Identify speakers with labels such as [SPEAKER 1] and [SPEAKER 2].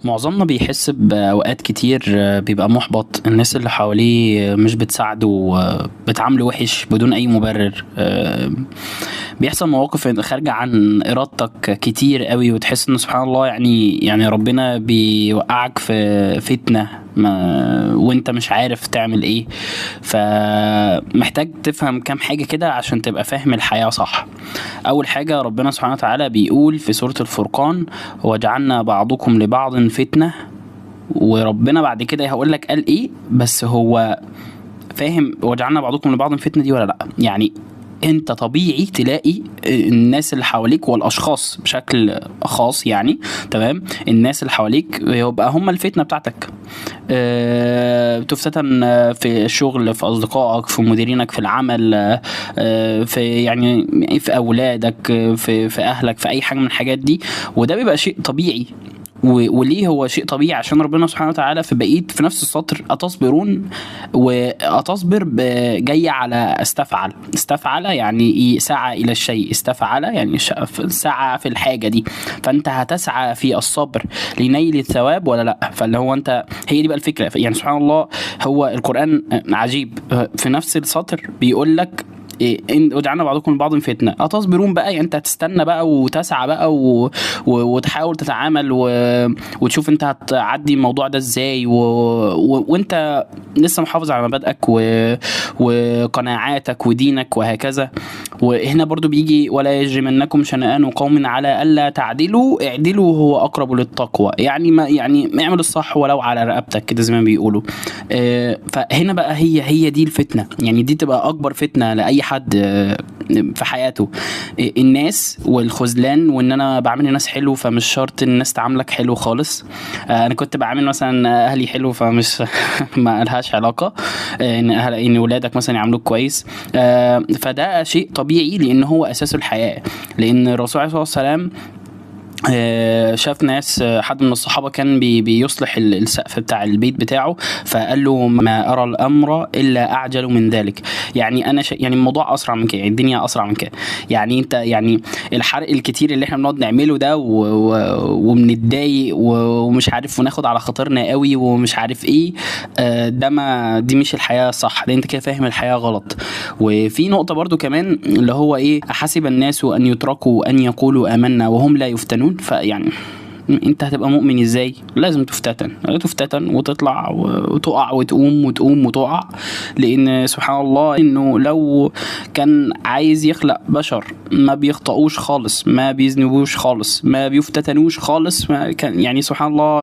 [SPEAKER 1] معظمنا بيحس بأوقات كتير بيبقى محبط، الناس اللي حواليه مش بتساعده، بتعامله وحش بدون أي مبرر. بيحصل مواقف خارجة عن إرادتك كتير قوي، وتحس إن سبحان الله يعني ربنا بيوقعك في فتنة ما وانت مش عارف تعمل ايه. فمحتاج تفهم كام حاجة كده عشان تبقى فاهم الحياة صح. أول حاجة ربنا سبحانه وتعالى بيقول في سورة الفرقان: وجعلنا بعضكم لبعض فتنة. وربنا بعد كده هقول لك قال ايه، بس هو فاهم وجعلنا بعضكم لبعض فتنة دي ولا لا؟ يعني انت طبيعي تلاقي الناس اللي حواليك والاشخاص بشكل خاص، يعني تمام، الناس اللي حواليك يبقى هم الفتنة بتاعتك. تفتتن في الشغل، في اصدقائك، في مديرينك، في العمل، في يعني في اولادك، في اهلك، في اي حاجة من الحاجات دي. وده بيبقى شيء طبيعي. وليه هو شيء طبيعي؟ عشان ربنا سبحانه وتعالى في بقية في نفس السطر: أتصبرون. وأتصبر جاية على استفعل يعني سعى إلى الشيء، استفعل يعني سعى في الحاجة دي. فأنت هتسعى في الصبر لنيل الثواب ولا لأ؟ فاللي هو أنت، هي دي بقى الفكرة. يعني سبحان الله، هو القرآن عجيب. في نفس السطر بيقول لك ان وجعلنا بعضكم لبعض فتنه اتصبرون. بقى يعني انت هتستنى بقى وتسعى بقى وتحاول تتعامل وتشوف انت هتعدي الموضوع ده ازاي وانت لسه محافظ على مبادئك وقناعاتك ودينك وهكذا. وهنا برضو بيجي: ولا يجرمنكم شنآن قوم على الا تعدلوا اعدلوا هو اقرب للتقوى. يعني ما اعمل الصح ولو على رقبتك كده زي ما بيقولوا. فهنا بقى هي دي الفتنه، يعني دي تبقى اكبر فتنه لاي حد في حياته: الناس والخذلان، وان انا بعمل الناس حلو فمش شرط الناس تعاملك حلو خالص. انا كنت بعامل مثلا اهلي حلو فمش ما لهاش علاقه ان ولادك مثلا يعاملوك كويس. فده شيء طبيعي لان هو اساس الحياه. لان الرسول عليه الصلاه والسلام شاف ناس، حد من الصحابة كان بيصلح السقف بتاع البيت بتاعه، فقال له: ما أرى الأمر إلا أعجل من ذلك. يعني أنا يعني الموضوع أسرع من كده، يعني الدنيا أسرع من كده. يعني أنت يعني الحرق الكتير اللي احنا بنقعد نعمله ده وبنتضايق ومش عارف وناخد على خاطرنا قوي ومش عارف ايه، ده ما دي مش الحياة صح. لأن انت كده فاهم الحياة غلط. وفي نقطة برضو كمان اللي هو ايه: أحسب الناس أن يتركوا أن يقولوا آمنا وهم لا يفتنون. فيعني انت هتبقى مؤمن ازاي؟ لازم تفتتن وتطلع وتقع وتقوم وتقوم وتقع. لان سبحان الله انه لو كان عايز يخلق بشر ما بيخطئوش خالص، ما بيذنبوش خالص، ما بيفتتنوش خالص، ما كان يعني سبحان الله